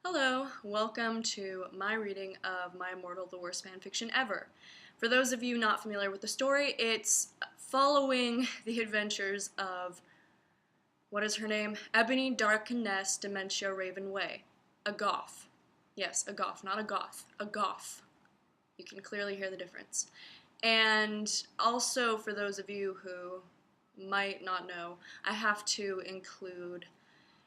Hello, welcome to my reading of my Immortal, the worst fanfiction ever. For those of you not familiar with the story, it's following the adventures of, what is her name? Ebony Darkness Dementia Raven Way. A goth. Yes, a goth, not a goth. A goth. You can clearly hear the difference. And also, for those of you who might not know, I have to include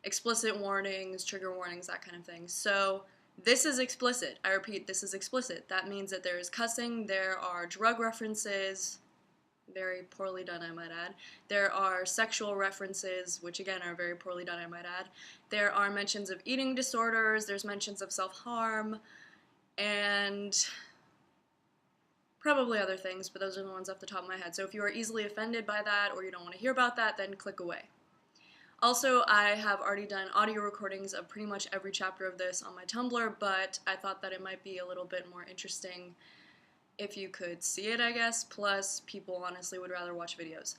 explicit warnings, trigger warnings, that kind of thing. So this is explicit. I repeat, this is explicit. That means that there is cussing, there are drug references, very poorly done, I might add. There are sexual references, which again are very poorly done, I might add. There are mentions of eating disorders, there's mentions of self-harm, and probably other things, but those are the ones off the top of my head. So if you are easily offended by that or you don't want to hear about that, then click away. Also, I have already done audio recordings of pretty much every chapter of this on my Tumblr, but I thought that it might be a little bit more interesting if you could see it, I guess, plus people honestly would rather watch videos.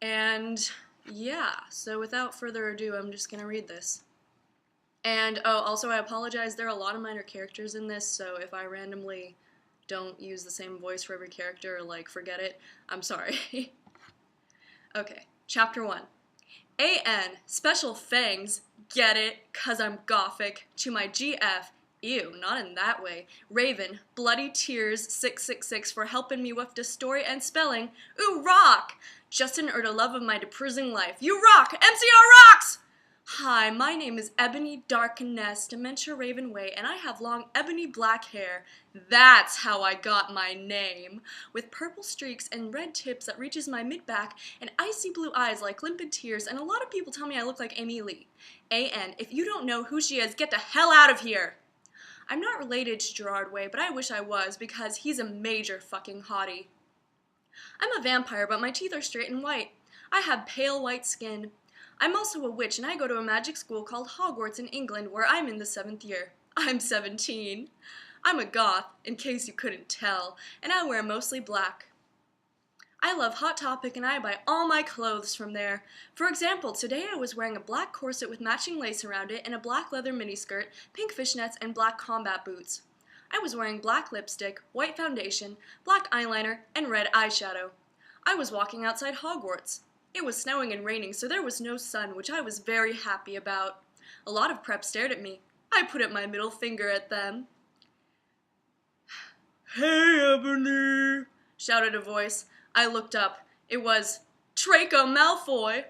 And yeah, so without further ado, I'm just gonna read this. And oh, also I apologize, there are a lot of minor characters in this, so if I randomly don't use the same voice for every character, like, forget it, I'm sorry. Okay, Chapter 1. A.N. Special thanks, get it, 'cause I'm gothic, to my GF, ew, not in that way, Raven, bloody tears, 666 for helping me with the story and spelling, ooh, rock! Justin the love of my depressing life, you rock, MCR rocks! Hi, my name is Ebony Darkness Dementia Raven Way, and I have long ebony black hair. That's how I got my name. With purple streaks and red tips that reaches my mid-back, and icy blue eyes like limpid tears, and a lot of people tell me I look like Amy Lee. A.N., if you don't know who she is, get the hell out of here! I'm not related to Gerard Way, but I wish I was, because he's a major fucking hottie. I'm a vampire, but my teeth are straight and white. I have pale white skin. I'm also a witch, and I go to a magic school called Hogwarts in England, where I'm in the 7th year. I'm 17. I'm a goth, in case you couldn't tell, and I wear mostly black. I love Hot Topic, and I buy all my clothes from there. For example, today I was wearing a black corset with matching lace around it, and a black leather miniskirt, pink fishnets, and black combat boots. I was wearing black lipstick, white foundation, black eyeliner, and red eyeshadow. I was walking outside Hogwarts. It was snowing and raining, so there was no sun, which I was very happy about. A lot of prep stared at me. I put up my middle finger at them. Hey, Ebony, shouted a voice. I looked up. It was Draco Malfoy.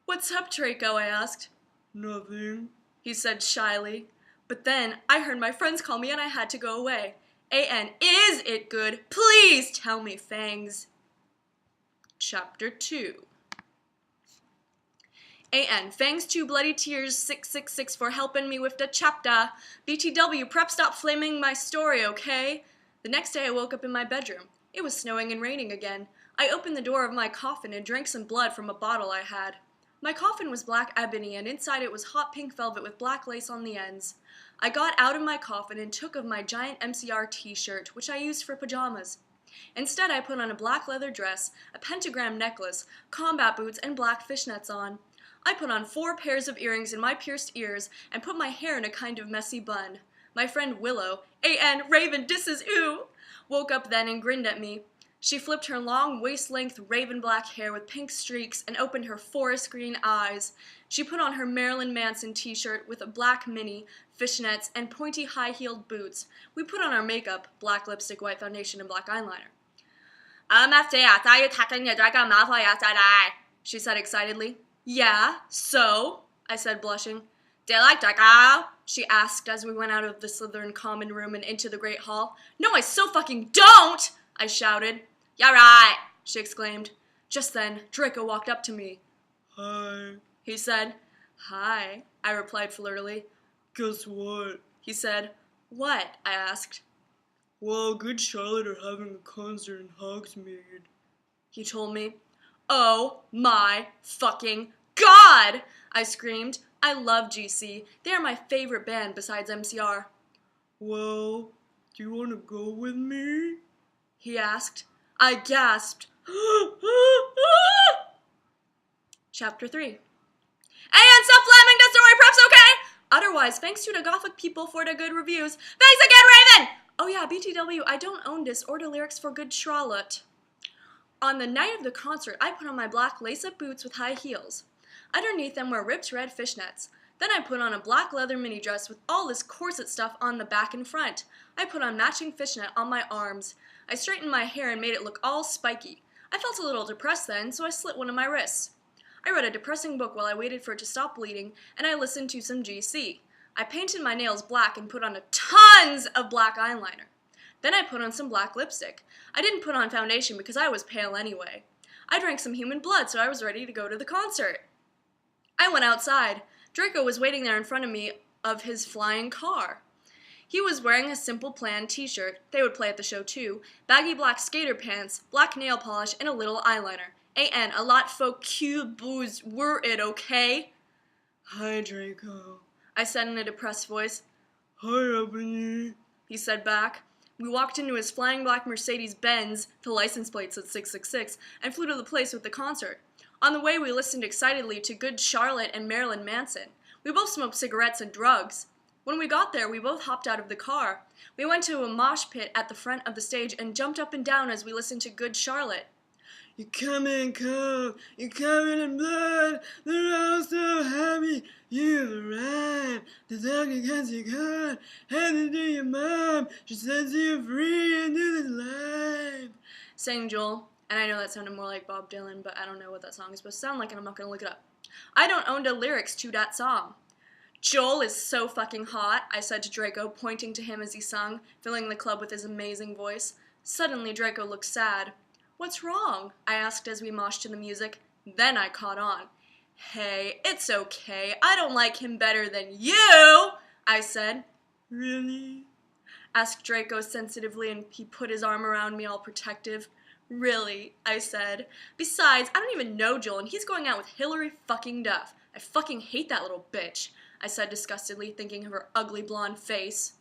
What's up, Draco? I asked. Nothing, he said shyly. But then I heard my friends call me and I had to go away. A.N., is it good? Please tell me, Fangs. Chapter 2. A.N. Fangs 2 bloody tears 666 for helping me with the chapter. BTW, prep stop flaming my story, okay? The next day I woke up in my bedroom. It was snowing and raining again. I opened the door of my coffin and drank some blood from a bottle I had. My coffin was black ebony, and inside it was hot pink velvet with black lace on the ends. I got out of my coffin and took of my giant MCR t-shirt, which I used for pajamas. Instead, I put on a black leather dress, a pentagram necklace, combat boots, and black fishnets on. I put on 4 pairs of earrings in my pierced ears and put my hair in a kind of messy bun. My friend Willow, A.N. Raven disses ooh, woke up then and grinned at me. She flipped her long waist-length raven black hair with pink streaks and opened her forest green eyes. She put on her Marilyn Manson t-shirt with a black mini, fishnets, and pointy high-heeled boots. We put on our makeup, black lipstick, white foundation, and black eyeliner. She said excitedly. Yeah, so? I said, blushing. Do you like Draco? She asked as we went out of the Slytherin common room and into the great hall. No, I so fucking don't! I shouted. Yeah, right, she exclaimed. Just then, Draco walked up to me. Hi, he said. Hi, I replied flirtily. Guess what? He said. What? I asked. Well, Good Charlotte are having a concert in Hogsmeade, he told me. Oh my fucking God! I screamed. I love GC. They are my favorite band besides MCR. Well, do you want to go with me? He asked. I gasped. Chapter 3. And stop flamming the story, preps, okay? otherwise, thanks to the Gothic people for the good reviews. Thanks again, Raven! Oh yeah, BTW, I don't own this or the lyrics for Good Charlotte. On the night of the concert, I put on my black lace-up boots with high heels. Underneath them were ripped red fishnets. Then I put on a black leather mini dress with all this corset stuff on the back and front. I put on matching fishnet on my arms. I straightened my hair and made it look all spiky. I felt a little depressed then, so I slit one of my wrists. I read a depressing book while I waited for it to stop bleeding, and I listened to some GC. I painted my nails black and put on tons of black eyeliner. Then I put on some black lipstick. I didn't put on foundation because I was pale anyway. I drank some human blood, so I was ready to go to the concert. I went outside. Draco was waiting there in front of me of his flying car. He was wearing a Simple Plan t-shirt, they would play at the show too, baggy black skater pants, black nail polish, and a little eyeliner. A.N. a lot folk cubes were it, okay? Hi, Draco, I said in a depressed voice. Hi, Ebony, he said back. We walked into his flying black Mercedes-Benz, the license plate said 666, and flew to the place with the concert. On the way, we listened excitedly to Good Charlotte and Marilyn Manson. We both smoked cigarettes and drugs. When we got there, we both hopped out of the car. We went to a mosh pit at the front of the stage and jumped up and down as we listened to Good Charlotte. You're coming cold, you're coming in blood, they're all so happy, you've arrived, the doctor gets you caught, handed to your mom, she sets you free into this life, sang Joel. And I know that sounded more like Bob Dylan, but I don't know what that song is supposed to sound like, and I'm not going to look it up. I don't own the lyrics to that song. Joel is so fucking hot, I said to Draco, pointing to him as he sung, filling the club with his amazing voice. Suddenly, Draco looked sad. What's wrong? I asked as we moshed to the music. Then I caught on. Hey, it's okay. I don't like him better than you, I said. Really? Asked Draco sensitively, and he put his arm around me all protective. Really, I said. Besides, I don't even know Joel, and he's going out with Hillary fucking Duff. I fucking hate that little bitch, I said disgustedly, thinking of her ugly blonde face.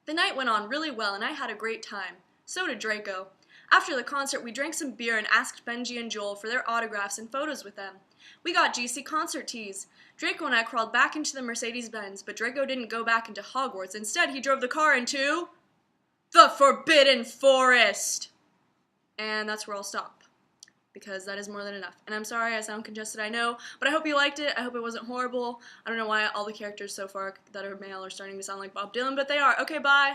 The night went on really well, and I had a great time. So did Draco. After the concert, we drank some beer and asked Benji and Joel for their autographs and photos with them. We got GC concert tees. Draco and I crawled back into the Mercedes-Benz, but Draco didn't go back into Hogwarts. Instead, he drove the car into the Forbidden Forest. And that's where I'll stop, because that is more than enough. And I'm sorry I sound congested, I know, but I hope you liked it. I hope it wasn't horrible. I don't know why all the characters so far that are male are starting to sound like Bob Dylan, but they are. Okay, bye.